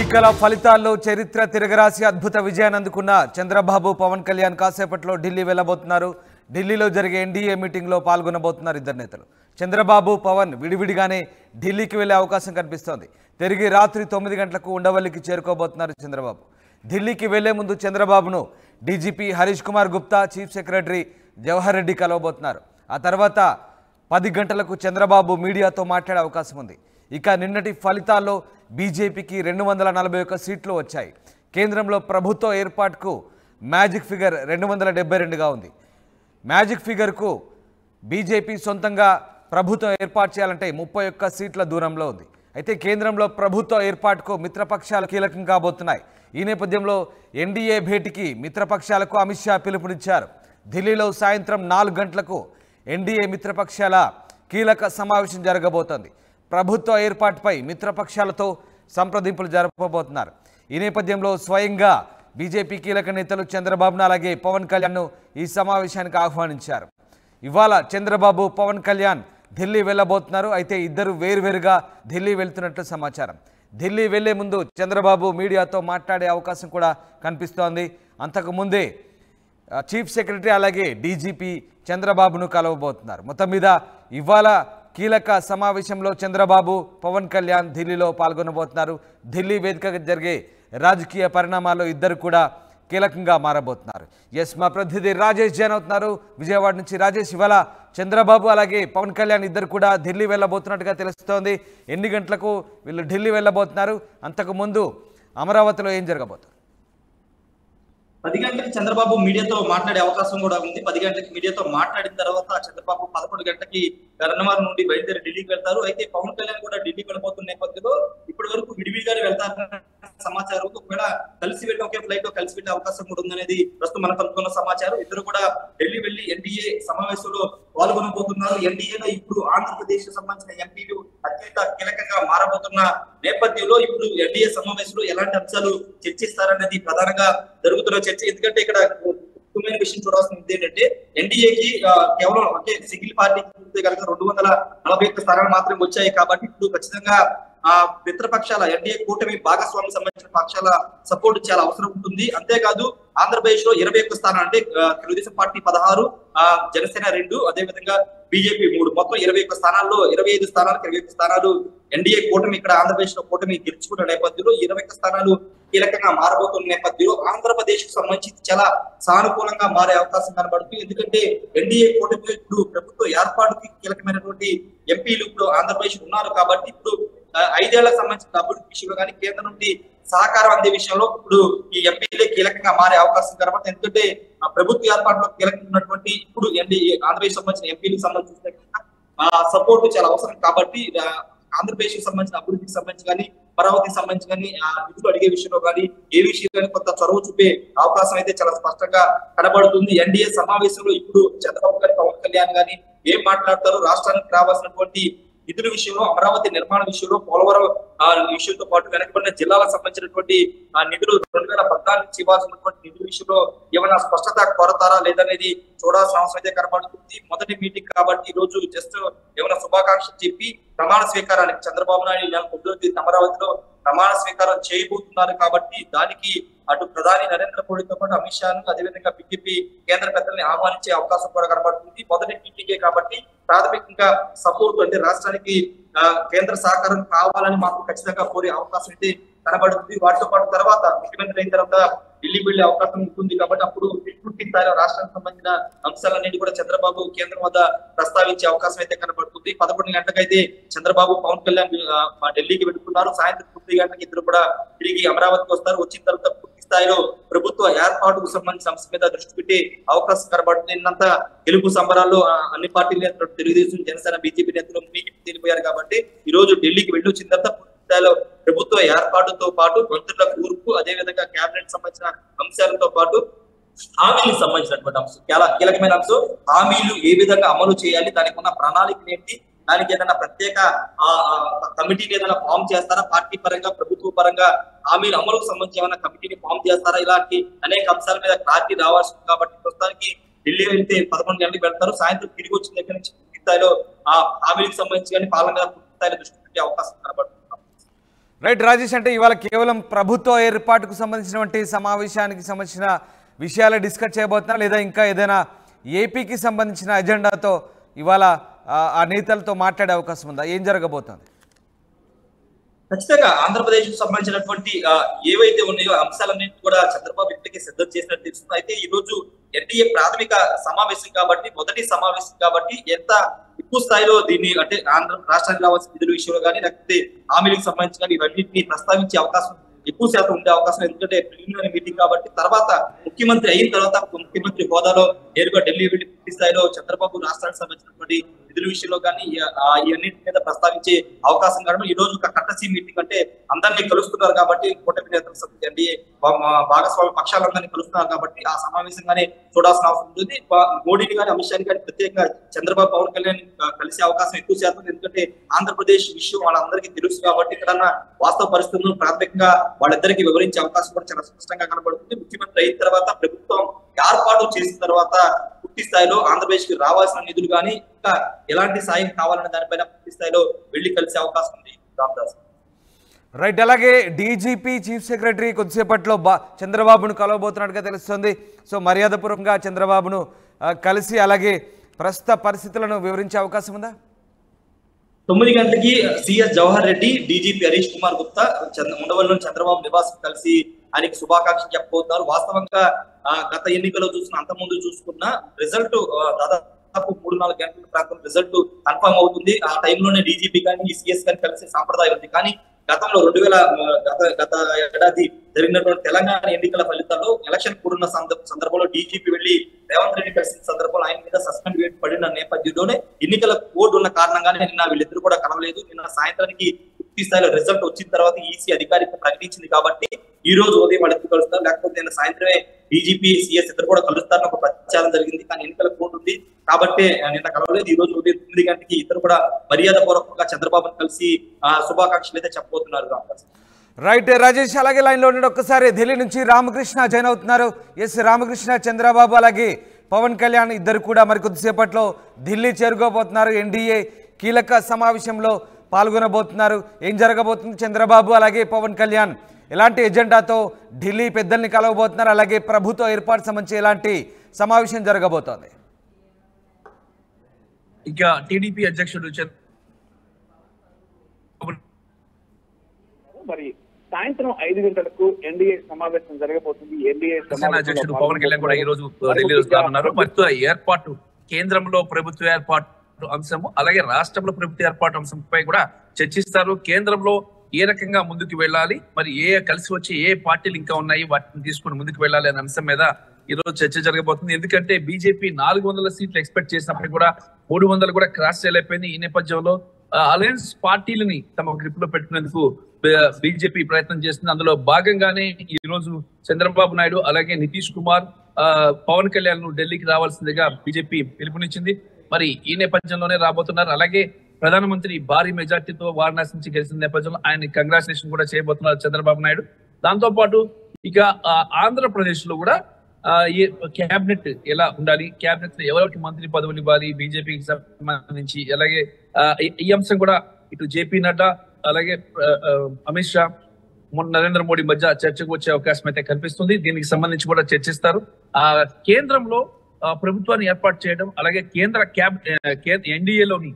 ఎన్నికల ఫలితాల్లో చరిత్ర తిరగరాసి అద్భుత విజయాన్ని అందుకున్న చంద్రబాబు పవన్ కళ్యాణ్ కాసేపట్లో ఢిల్లీ వెళ్లబోతున్నారు. ఢిల్లీలో జరిగే ఎన్డీఏ మీటింగ్లో పాల్గొనబోతున్నారు ఇద్దరు నేతలు. చంద్రబాబు పవన్ విడివిడిగానే ఢిల్లీకి వెళ్లే అవకాశం కనిపిస్తోంది. తిరిగి రాత్రి 9 గంటలకు ఉండవల్లికి చేరుకోబోతున్నారు చంద్రబాబు. ఢిల్లీకి వెళ్లే ముందు చంద్రబాబును DGP Harish Kumar Gupta, chief secretary Jawahar Reddy కలవబోతున్నారు. ఆ తర్వాత 10 గంటలకు చంద్రబాబు మీడియాతో మాట్లాడే అవకాశం ఉంది. ఇక నిన్నటి ఫలితాల్లో బీజేపీకి 241 సీట్లు వచ్చాయి. కేంద్రంలో ప్రభుత్వ ఏర్పాటుకు మ్యాజిక్ ఫిగర్ 272గా ఉంది. మ్యాజిక్ ఫిగర్కు బీజేపీ సొంతంగా ప్రభుత్వం ఏర్పాటు చేయాలంటే 31 సీట్ల దూరంలో ఉంది. అయితే కేంద్రంలో ప్రభుత్వ ఏర్పాటుకు మిత్రపక్షాలు కీలకం కాబోతున్నాయి. ఈ నేపథ్యంలో ఎన్డీఏ భేటీకి మిత్రపక్షాలకు అమిత్ షా పిలుపునిచ్చారు. ఢిల్లీలో సాయంత్రం 4 గంటలకు ఎన్డీఏ మిత్రపక్షాల కీలక సమావేశం జరగబోతోంది. ప్రభుత్వ ఏర్పాటుపై మిత్రపక్షాలతో సంప్రదింపులు జరపబోతున్నారు. ఈ నేపథ్యంలో స్వయంగా బీజేపీ కీలక నేతలు చంద్రబాబును అలాగే పవన్ కళ్యాణ్ను ఈ సమావేశానికి ఆహ్వానించారు. ఇవాళ చంద్రబాబు పవన్ కళ్యాణ్ ఢిల్లీ వెళ్ళబోతున్నారు. అయితే ఇద్దరు వేరువేరుగా ఢిల్లీ వెళ్తున్నట్లు సమాచారం. ఢిల్లీ వెళ్లే ముందు చంద్రబాబు మీడియాతో మాట్లాడే అవకాశం కూడా కనిపిస్తోంది. అంతకుముందే చీఫ్ సెక్రటరీ అలాగే డీజీపీ చంద్రబాబును కలవబోతున్నారు. మొత్తం మీద ఇవాళ కీలక సమావేశంలో చంద్రబాబు పవన్ కళ్యాణ్ ఢిల్లీలో పాల్గొనబోతున్నారు. ఢిల్లీ వేదికగా జరిగే రాజకీయ పరిణామాల్లో ఇద్దరు కూడా కీలకంగా మారబోతున్నారు. ఎస్, మా ప్రతినిధి రాజేష్ జాయిన్ అవుతున్నారు విజయవాడ నుంచి. రాజేష్, ఇవాళ చంద్రబాబు అలాగే పవన్ కళ్యాణ్ ఇద్దరు కూడా ఢిల్లీ వెళ్ళబోతున్నట్టుగా తెలుస్తోంది. ఎన్ని గంటలకు వీళ్ళు ఢిల్లీ వెళ్ళబోతున్నారు? అంతకుముందు అమరావతిలో ఏం జరగబోతుంది? 10 గంటలకు చంద్రబాబు మీడియాతో మాట్లాడే అవకాశం కూడా ఉంది. 10 గంటలకు మీడియాతో మాట్లాడిన తర్వాత చంద్రబాబు 11 గంటలకి గన్నవరం నుండి బయలుదేరి ఢిల్లీకి వెళ్తారు. అయితే పవన్ కళ్యాణ్ కూడా ఢిల్లీకి వెళ్ళబోతున్న నేపథ్యంలో ఇప్పటి వరకు విడివిడిగానే వెళ్తారన్న సమాచారం. ఒకవేళ కలిసి వెళ్ళి ఒకే ఫ్లైట్ లో కలిసి వెళ్ళే అవకాశం కూడా ఉందనేది ప్రస్తుతం మనకు అందుకున్న సమాచారం. ఇద్దరు కూడా ఢిల్లీ వెళ్లి ఎన్డీఏ సమావేశంలో పాల్గొనబోతున్నారు. ఎన్డీఏలో ఇప్పుడు ఆంధ్రప్రదేశ్ కు సంబంధించిన ఎంపీలు అత్యంత కీలకంగా మారబోతున్న నేపథ్యంలో ఇప్పుడు ఎన్డీఏ సమావేశంలో ఎలాంటి అంశాలు చర్చిస్తారనేది ప్రధానంగా జరుగుతున్న చర్చ. ఎందుకంటే ఇక్కడ ముఖ్యమైన విషయం చూడాల్సింది ఏంటంటే ఎన్డీఏకి కేవలం అంటే సింగిల్ పార్టీకి చూస్తే కనుక 241 స్థానాలు మాత్రమే వచ్చాయి. కాబట్టి ఇప్పుడు ఖచ్చితంగా మిత్రపక్షాల ఎన్డీఏ కూటమి భాగస్వామ్యం సంబంధించిన పక్షాల సపోర్ట్ చాలా అవసరం ఉంటుంది. అంతేకాదు ఆంధ్రప్రదేశ్ లో 21 స్థానాలు అంటే తెలుగుదేశం పార్టీ 16, జనసేన 2, అదేవిధంగా బీజేపీ 3, మొత్తం 21 స్థానాల్లో 25 స్థానాలకు 21 స్థానాలు ఎన్డీఏ కూటమి ఇక్కడ ఆంధ్రప్రదేశ్ లో కూటమి గెలుచుకున్న నేపథ్యంలో 21 స్థానాలు కీలకంగా మారబోతున్న నేపథ్యంలో ఆంధ్రప్రదేశ్ కు సంబంధించి చాలా సానుకూలంగా మారే అవకాశం కనబడుతుంది. ఎందుకంటే ఎన్డీఏ కూటమి ఇప్పుడు ప్రభుత్వ ఏర్పాటుకి కీలకమైనటువంటి ఎంపీలు ఇప్పుడు ఆంధ్రప్రదేశ్ ఉన్నారు. కాబట్టి ఇప్పుడు 5 ఏళ్లకు సంబంధించిన అభివృద్ధి విషయంలో కానీ కేంద్రం నుండి సహకారం అందే విషయంలో ఇప్పుడు ఈ ఎంపీలే కీలకంగా మారే అవకాశం కనబడుతుంది. ఎందుకంటే ప్రభుత్వ ఏర్పాటులో కీలకంగా ఉన్నటువంటి ఇప్పుడు ఆంధ్రప్రదేశ్ సంబంధించిన ఎంపీలకు సంబంధించిన సపోర్ట్ చాలా అవసరం. కాబట్టి ఆంధ్రప్రదేశ్ కి సంబంధించిన అభివృద్ధికి సంబంధించి కానీ అమరావతికి సంబంధించి కానీ నిధులు అడిగే విషయంలో కానీ ఏ విషయంలో కానీ కొంత చొరవ చూపే అవకాశం అయితే చాలా స్పష్టంగా కనబడుతుంది. ఎన్డీఏ సమావేశంలో ఇప్పుడు చంద్రబాబు గారి పవన్ కళ్యాణ్ గాని ఏం మాట్లాడతారు, రాష్ట్రానికి రావాల్సినటువంటి నిధుల విషయంలో, అమరావతి నిర్మాణ విషయంలో, పోలవరం విషయంతో పాటు వెనకబడిన జిల్లాలకు సంబంధించినటువంటి నిధులు 2014 నుంచి ఇవ్వాల్సినటువంటి నిధుల విషయంలో ఏమైనా స్పష్టత కోరతారా లేదనేది చూడాల్సిన అవసరం అయితే కనబడుతుంది. మొదటి మీటింగ్ కాబట్టి ఈ రోజు జస్ట్ ఏమైనా శుభాకాంక్షలు చెప్పి ప్రమాణ స్వీకారానికి చంద్రబాబు నాయుడు 9వ తేదీ అమరావతిలో ప్రమాణ స్వీకారం చేయబోతున్నారు. కాబట్టి దానికి అటు ప్రధాని నరేంద్ర మోడీతో పాటు అమిత్ షాను అదేవిధంగా బీజేపీ కేంద్ర పెద్దల్ని ఆహ్వానించే అవకాశం కూడా కనబడుతుంది. మొదటి మీటింగే కాబట్టి ప్రాథమికంగా సపోర్ట్ అంటే రాష్ట్రానికి కేంద్ర సహకారం కావాలని మాకు ఖచ్చితంగా కోరే అవకాశం అయితే కనబడుతుంది. వాటితో పాటు తర్వాత ముఖ్యమంత్రి అయిన తర్వాత ఢిల్లీ వెళ్లే అవకాశం ఉంటుంది. కాబట్టి అప్పుడు పూర్తి స్థాయిలో రాష్ట్రానికి సంబంధించిన అంశాలన్నింటి కూడా చంద్రబాబు కేంద్రం వద్ద ప్రస్తావించే అవకాశం అయితే కనబడుతుంది. 11 గంటలకైతే చంద్రబాబు పవన్ కళ్యాణ్ ఢిల్లీకి వెళ్తున్నారు. సాయంత్రం 9 గంటలకు ఇద్దరు కూడా తిరిగి అమరావతికి వస్తారు. వచ్చిన తర్వాత పూర్తి స్థాయిలో ప్రభుత్వ ఏర్పాటుకు సంబంధించిన అంశం మీద దృష్టి పెట్టే అవకాశం కనబడుతుంది. నిన్నంతా గెలుపు సంబరాల్లో అన్ని పార్టీల నేతలు తెలుగుదేశం, జనసేన, బీజేపీ నేతలు తెలిపోయారు. కాబట్టి ఈ రోజు ఢిల్లీకి వెళ్ళి వచ్చిన తర్వాత స్థాయిలో ప్రభుత్వ ఏర్పాటుతో పాటు మంత్రుల కూర్పు అదేవిధంగా కేబినెట్ సంబంధించిన అంశాలతో పాటు హామీలకు సంబంధించినటువంటి అంశం చాలా కీలకమైన అంశం. హామీలు ఏ విధంగా అమలు చేయాలి, దానికి ఉన్న ప్రణాళిక ఏంటి, దానికి ఏదైనా ప్రత్యేక కమిటీని ఏదైనా ఫామ్ చేస్తారా, పార్టీ పరంగా ప్రభుత్వ పరంగా హామీల అమలుకు సంబంధించి ఏమైనా కమిటీని ఫామ్ చేస్తారా, ఇలాంటి అనేక అంశాల మీద క్లారిటీ రావాల్సి ఉంది. కాబట్టి ప్రస్తుతానికి ఢిల్లీ వెళ్తే 11 గంటలకు వెళ్తారు. సాయంత్రం తిరిగి వచ్చిన దగ్గర నుంచి పూర్తి స్థాయిలో హామీలకు సంబంధించి కానీ పాలన మీద పూర్తి స్థాయిలో దృష్టి పెట్టే అవకాశం కనబడుతుంది. రైట్ రాజేష్, అంటే ఇవాళ కేవలం ప్రభుత్వ ఏర్పాటుకు సంబంధించినటువంటి సమావేశానికి సంబంధించిన విషయాలు డిస్కస్ చేయబోతున్నా, లేదా ఇంకా ఏదైనా ఏపీకి సంబంధించిన ఎజెండాతో ఇవాళ ఆ నేతలతో మాట్లాడే అవకాశం ఉందా? ఏం జరగబోతోంది? ఖచ్చితంగా ఆంధ్రప్రదేశ్ కు సంబంధించినటువంటి ఏవైతే ఉన్నాయో అంశాలన్నింటి కూడా చంద్రబాబు ఇప్పటికే సిద్ధం చేసినట్టు తెలుస్తుంది. అయితే ఈ రోజు ఎన్డీఏ ప్రాథమిక సమావేశం కాబట్టి, మొదటి సమావేశం కాబట్టి ఎంత ఎక్కువ స్థాయిలో దీన్ని అంటే ఆంధ్ర రాష్ట్రానికి రావాల్సిన నిధుల విషయంలో కానీ, లేకపోతే హామీలకు సంబంధించి కానీ ఇవన్నింటినీ ప్రస్తావించే అవకాశం ఎక్కువ శాతం ఉండే అవకాశం, ఎందుకంటే ప్రిలిమినరీ మీటింగ్ కాబట్టి తర్వాత ముఖ్యమంత్రి అయిన తర్వాత ముఖ్యమంత్రి హోదాలో నేరుగా ఢిల్లీ వెళ్లి పూర్తి స్థాయిలో చంద్రబాబు రాష్ట్రానికి సంబంధించినటువంటి నిధుల విషయంలో కానీ ఇవన్నింటి మీద ప్రస్తావించే అవకాశం కావడం. ఈ రోజు ఒక కట్టసీ మీటింగ్ అంటే అందరినీ కలుస్తున్నారు కాబట్టి, కూటమి నేతల సమితి ఎన్డీఏ భాగస్వామి పక్షాలందరినీ కలుస్తున్నారు కాబట్టి ఆ సమావేశంగానే చూడాల్సిన అవసరం ఉంటుంది. మోడీని కానీ అమిత్ షాని కానీ ప్రత్యేకంగా చంద్రబాబు పవన్ కళ్యాణ్ కలిసే అవకాశం ఎక్కువ శాతం, ఎందుకంటే ఆంధ్రప్రదేశ్ విషయం వాళ్ళందరికీ తెలుసు కాబట్టి ఇక్కడ వాస్తవ పరిస్థితులను ప్రాథమికంగా వాళ్ళిద్దరికి వివరించే అవకాశం కూడా చాలా స్పష్టంగా కనబడుతుంది. ముఖ్యమంత్రి అయిన తర్వాత ప్రభుత్వం ఏర్పాటు చేసిన తర్వాత పూర్తి స్థాయిలో ఆంధ్రప్రదేశ్ కి రావాల్సిన నిధులు కానీ ఇంకా ఎలాంటి సాయం కావాలనే దానిపైన పూర్తి స్థాయిలో వెళ్లి కలిసే అవకాశం ఉంది. రామదాస్ రైట్, అలాగే డీజీపీ చీఫ్ సెక్రటరీ కొద్దిసేపట్లో చంద్రబాబును కలవబోతున్నట్టుగా తెలుస్తుంది. సో మర్యాదపూర్వకంగా చంద్రబాబును కలిసి అలాగే ప్రస్తుత పరిస్థితులను వివరించే అవకాశం ఉందా? 9 గంటలకి సిఎస్ జవహర్ రెడ్డి, డీజీపీ హరీష్ కుమార్ గుప్తా ఉండవల్లిలోని చంద్రబాబు నివాసం కలిసి ఆయనకి శుభాకాంక్షలు చెప్పబోతున్నారు. వాస్తవంగా గత ఎన్నికల్లో చూసిన అంత ముందు చూసుకున్న రిజల్ట్ దాదాపు 3-4 గంటల ప్రాంతం రిజల్ట్ కన్ఫర్మ్ అవుతుంది. ఆ టైంలోనే డీజీపీ కానీ సిఎస్ కానీ కలిసే సాంప్రదాయం ఉంది. కానీ గతంలో గత ఏడాది జరిగినటువంటి తెలంగాణ ఎన్నికల ఫలితాల్లో ఎలక్షన్ కూడిన సందర్భంలో డీజీపీ వెళ్లి రేవంత్ రెడ్డి కలిసిన సందర్భంలో ఆయన మీద సస్పెండ్ వేటు పడిన నేపథ్యంలోనే ఎన్నికల కోడ్ ఉన్న కారణంగానే నిన్న వీళ్ళిద్దరు కూడా కలవలేదు. నిన్న సాయంత్రానికి పూర్తి స్థాయిలో రిజల్ట్ వచ్చిన తర్వాత ఈసీ అధికారికంగా ప్రకటించింది కాబట్టి ఈ రోజు ఉదయం వాళ్ళిద్దరు కలుస్తారు, లేకపోతే నిన్న సాయంత్రమే డీజీపీ సిఎస్ ఇద్దరు కూడా కలుస్తారని ఒక ప్రచారం జరిగింది. కానీ ఎన్నికల కోడ్ ఉంది కాబట్టి నిన్న కలవలేదు. ఈ రోజు ఉదయం 9 గంటలకి ఇద్దరు కూడా మర్యాద పూర్వకంగా చంద్రబాబును కలిసి శుభాకాంక్షలు అయితే చెప్పబోతున్నారు. రైట్ రాజేష్, అలాగే లైన్లో ఉండండి. ఒక్కసారి ఢిల్లీ నుంచి రామకృష్ణ జాయిన్ అవుతున్నారు. ఎస్ రామకృష్ణ, చంద్రబాబు అలాగే పవన్ కళ్యాణ్ ఇద్దరు కూడా మరికొద్దిసేపట్లో ఢిల్లీ చేరుకోబోతున్నారు. ఎన్డీఏ కీలక సమావేశంలో పాల్గొనబోతున్నారు. ఏం జరగబోతుంది? చంద్రబాబు అలాగే పవన్ కళ్యాణ్ ఎలాంటి ఎజెండాతో ఢిల్లీ పెద్దల్ని కలవబోతున్నారు? అలాగే ప్రభుత్వ ఏర్పాటు సంబంధించి ఎలాంటి సమావేశం జరగబోతోంది? ఇక టీడీపీ అధ్యక్షుడు మరి సాయంత్రం 5 గంటలకు ఎన్డీఏ సమావేశం జరగబోతుంది. ఎన్డీఏ అధ్యక్షుడు పవన్ కళ్యాణ్ కూడా ఈ రోజు ఢిల్లీలో రానున్నారు. ప్రభుత్వ ఏర్పాటు, కేంద్రంలో ప్రభుత్వ ఏర్పాటు అంశము అలాగే రాష్ట్రంలో ప్రభుత్వ ఏర్పాటు అంశంపై కూడా చర్చిస్తారు. కేంద్రంలో ఏ రకంగా ముందుకు వెళ్ళాలి, మరి కలిసి వచ్చే ఏ పార్టీలు ఇంకా ఉన్నాయి వాటిని తీసుకుని ముందుకు వెళ్ళాలి అనే అంశం మీద ఈ రోజు చర్చ జరగబోతుంది. ఎందుకంటే బీజేపీ 400 సీట్లు ఎక్స్పెక్ట్ చేసినప్పటికీ కూడా 300 కూడా క్రాస్ చేయలేకపోయింది. ఈ నేపథ్యంలో అలయన్స్ పార్టీలని తమ గ్రిప్ లో పెట్టుకునేందుకు బీజేపీ ప్రయత్నం చేస్తుంది. అందులో భాగంగానే ఈ రోజు చంద్రబాబు నాయుడు అలాగే నితీష్ కుమార్, పవన్ కళ్యాణ్ ఢిల్లీకి రావాల్సిందిగా బీజేపీ పిలుపునిచ్చింది. మరి ఈ నేపథ్యంలోనే రాబోతున్నారు. అలాగే ప్రధానమంత్రి భారీ మెజార్టీతో వారణాసి నుంచి గెలిచిన నేపథ్యంలో ఆయన కంగ్రాచులేషన్ కూడా చేయబోతున్నారు చంద్రబాబు నాయుడు. దాంతో పాటు ఇక ఆంధ్రప్రదేశ్ లో కూడా క్యాబినెట్ ఎలా ఉండాలి, క్యాబినెట్ లో ఎవరికి మంత్రి పదవులు ఇవ్వాలి బీజేపీకి సంబంధించి, అలాగే ఈ అంశం కూడా ఇటు జేపీ నడ్డా అలాగే అమిత్ షా, నరేంద్ర మోడీ మధ్య చర్చకు వచ్చే అవకాశం అయితే కనిపిస్తుంది. దీనికి సంబంధించి కూడా చర్చిస్తారు. కేంద్రంలో ప్రభుత్వాన్ని ఏర్పాటు చేయడం, అలాగే ఎన్డీఏలోని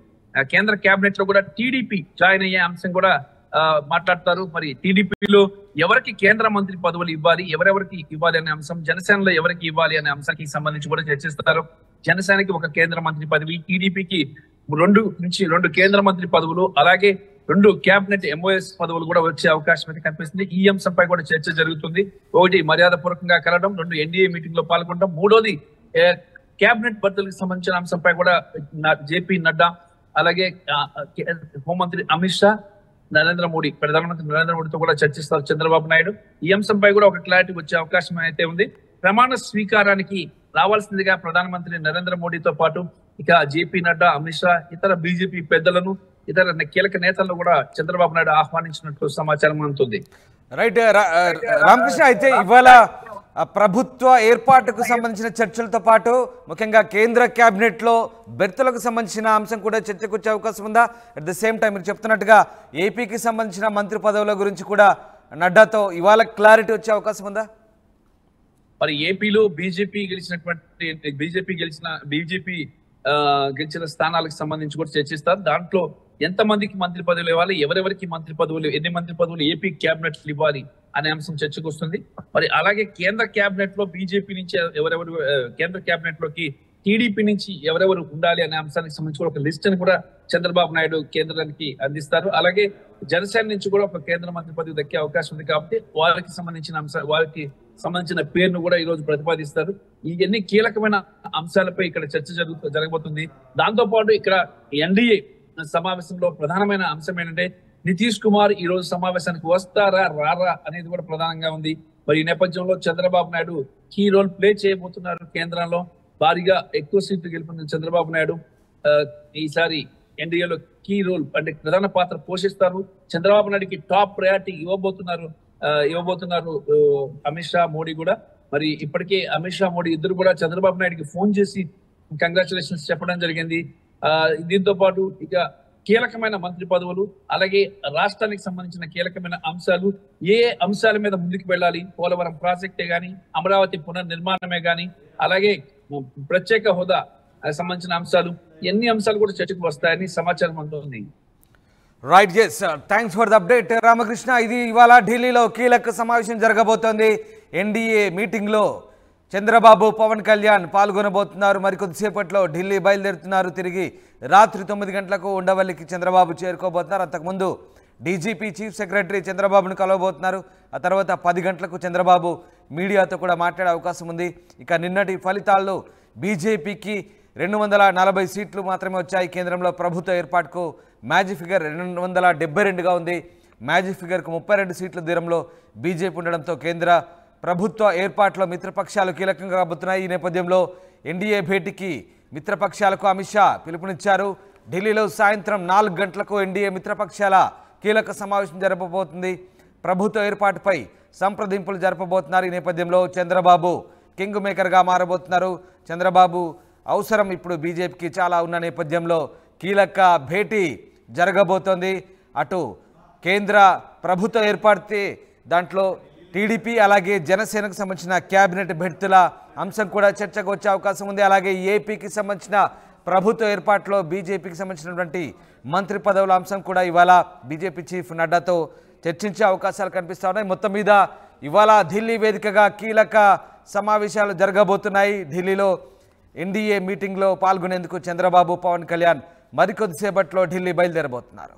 కేంద్ర కేబినెట్ లో కూడా టీడీపీ జాయిన్ అయ్యే అంశం కూడా మాట్లాడతారు. మరి టీడీపీలో ఎవరికి కేంద్ర మంత్రి పదవులు ఇవ్వాలి, ఎవరెవరికి ఇవ్వాలి అనే అంశం, జనసేనలో ఎవరికి ఇవ్వాలి అనే అంశానికి సంబంధించి కూడా చర్చిస్తారు. జనసేనకి ఒక కేంద్ర మంత్రి పదవి, టీడీపీకి 2 కేంద్ర మంత్రి పదవులు, అలాగే 2 కేబినెట్ ఎంఓఎస్ పదవులు కూడా వచ్చే అవకాశం అయితే కనిపిస్తుంది. ఈ అంశంపై కూడా చర్చ జరుగుతుంది. ఒకటి మర్యాద పూర్వకంగా కలవడం, 2 ఎన్డీఏ మీటింగ్ లో పాల్గొనడం, 3వది కేబినెట్ బదిలీకి సంబంధించిన అంశంపై కూడా జేపీ నడ్డా అలాగే హోంమంత్రి అమిత్ షా, ప్రధానమంత్రి నరేంద్ర మోడీతో కూడా చర్చిస్తారు చంద్రబాబు నాయుడు. ఈ అంశంపై కూడా ఒక క్లారిటీ వచ్చే అవకాశం అయితే ఉంది. ప్రమాణ స్వీకారానికి రావాల్సిందిగా ప్రధానమంత్రి నరేంద్ర మోడీతో పాటు ఇక జేపీ నడ్డా, అమిత్ షా, ఇతర బీజేపీ పెద్దలను, ఇతర కీలక నేతలను కూడా చంద్రబాబు నాయుడు ఆహ్వానించినట్లు సమాచారం అందుతుంది. రైట్ రామకృష్ణ, అయితే ఇవాళ ప్రభుత్వ ఏర్పాటుకు సంబంధించిన చర్చలతో పాటు ముఖ్యంగా కేంద్ర క్యాబినెట్లో బెర్తులకు సంబంధించిన అంశం కూడా చర్చకు వచ్చే అవకాశం ఉందా? అట్ ద సేమ్ టైం మీరు చెప్తున్నట్టుగా ఏపీకి సంబంధించిన మంత్రి పదవుల గురించి కూడా నడ్డాతో ఇవాళ క్లారిటీ వచ్చే అవకాశం ఉందా? మరి ఏపీలో బీజేపీ గెలిచిన స్థానాలకు సంబంధించి కూడా చర్చిస్తారు. దాంట్లో ఎంతమందికి మంత్రి పదవులు ఇవ్వాలి, ఎవరెవరికి మంత్రి పదవులు, ఎన్ని మంత్రి పదవులు ఏపీ క్యాబినెట్ ఇవ్వాలి అనే అంశం చర్చకు వస్తుంది. మరి అలాగే కేంద్ర క్యాబినెట్ లో బీజేపీ నుంచి ఎవరెవరు, కేంద్ర క్యాబినెట్ లోకి టీడీపీ నుంచి ఎవరెవరు ఉండాలి అనే అంశానికి సంబంధించి ఒక లిస్ట్ ని కూడా చంద్రబాబు నాయుడు కేంద్రానికి అందిస్తారు. అలాగే జనసేన నుంచి కూడా ఒక కేంద్ర మంత్రి పదవి దక్కే అవకాశం ఉంది కాబట్టి వారికి సంబంధించిన పేరును కూడా ఈ రోజు ప్రతిపాదిస్తారు. ఇవన్నీ కీలకమైన అంశాలపై ఇక్కడ చర్చ జరగబోతుంది. దాంతో పాటు ఇక్కడ ఎన్డీఏ సమావేశంలో ప్రధానమైన అంశం ఏంటంటే నితీష్ కుమార్ ఈ రోజు సమావేశానికి వస్తారా రారా అనేది కూడా ప్రధానంగా ఉంది. మరి ఈ నేపథ్యంలో Chandrababu Naidu key role play చేయబోతున్నారు. కేంద్రంలో భారీగా ఎక్కువ సీట్లు గెలుపొందిన చంద్రబాబు నాయుడు ఈసారి ఎన్డీఏలో కీ రోల్ అంటే ప్రధాన పాత్ర పోషిస్తారు. చంద్రబాబు నాయుడుకి టాప్ ప్రయారిటీ ఇవ్వబోతున్నారు అమిత్ షా, మోడీ కూడా. మరి ఇప్పటికే అమిత్ షా, మోడీ ఇద్దరు కూడా చంద్రబాబు నాయుడుకి ఫోన్ చేసి కంగ్రాచులేషన్స్ చెప్పడం జరిగింది. దీంతో పాటు ఇక కీలకమైన మంత్రి పదవులు, అలాగే రాష్ట్రానికి సంబంధించిన కీలకమైన అంశాలు, ఏ అంశాల మీద ముందుకు వెళ్ళాలి, పోలవరం ప్రాజెక్టే గాని, అమరావతి పునర్నిర్మాణమే గాని, అలాగే ప్రత్యేక హోదా సంబంధించిన అంశాలు, ఎన్ని అంశాలు కూడా చర్చకు వస్తాయని సమాచారం అందుతుంది. Right, yes, thanks for the update Ramakrishna. ఇది ఇవాళ ఢిల్లీలో కీలక సమావేశం జరగబోతోంది. ఎన్డీఏ మీటింగ్లో చంద్రబాబు, పవన్ కళ్యాణ్ పాల్గొనబోతున్నారు. మరికొద్దిసేపట్లో ఢిల్లీ బయలుదేరుతున్నారు. తిరిగి రాత్రి 9 గంటలకు ఉండవల్లికి చంద్రబాబు చేరుకోబోతున్నారు. అంతకుముందు డీజీపీ చీఫ్ సెక్రటరీ చంద్రబాబును కలవబోతున్నారు. ఆ తర్వాత 10 గంటలకు చంద్రబాబు మీడియాతో కూడా మాట్లాడే అవకాశం ఉంది. ఇక నిన్నటి ఫలితాల్లో బీజేపీకి 240 సీట్లు మాత్రమే వచ్చాయి. కేంద్రంలో ప్రభుత్వ ఏర్పాటుకు మ్యాజిక్ ఫిగర్ 272గా ఉంది. మ్యాజిక్ ఫిగర్కు 32 సీట్ల దూరంలో బీజేపీ ఉండడంతో కేంద్ర ప్రభుత్వ ఏర్పాటులో మిత్రపక్షాలు కీలకంగా కాబోతున్నాయి. ఈ నేపథ్యంలో ఎన్డీఏ భేటీకి మిత్రపక్షాలకు అమిత్ షా పిలుపునిచ్చారు. ఢిల్లీలో సాయంత్రం 4 గంటలకు ఎన్డీఏ మిత్రపక్షాల కీలక సమావేశం జరపబోతుంది. ప్రభుత్వ ఏర్పాటుపై సంప్రదింపులు జరపబోతున్నారు. ఈ నేపథ్యంలో చంద్రబాబు కింగ్ మేకర్గా మారబోతున్నారు. చంద్రబాబు అవసరం ఇప్పుడు బీజేపీకి చాలా ఉన్న నేపథ్యంలో కీలక భేటీ జరగబోతోంది. అటు కేంద్ర ప్రభుత్వ ఏర్పాటు, దాంట్లో టీడీపీ అలాగే జనసేనకు సంబంధించిన క్యాబినెట్ భేటీల అంశం కూడా చర్చకు వచ్చే అవకాశం ఉంది. అలాగే ఏపీకి సంబంధించిన ప్రభుత్వ ఏర్పాటులో బీజేపీకి సంబంధించినటువంటి మంత్రి పదవుల అంశం కూడా ఇవాళ బీజేపీ చీఫ్ నడ్డాతో చర్చించే అవకాశాలు కనిపిస్తూ ఉన్నాయి. మొత్తం మీద ఇవాళ ఢిల్లీ వేదికగా కీలక సమావేశాలు జరగబోతున్నాయి. ఢిల్లీలో ఎన్డీఏ మీటింగ్లో పాల్గొనేందుకు చంద్రబాబు, పవన్ కళ్యాణ్ మరికొద్దిసేపట్లో ఢిల్లీ బయలుదేరబోతున్నారు.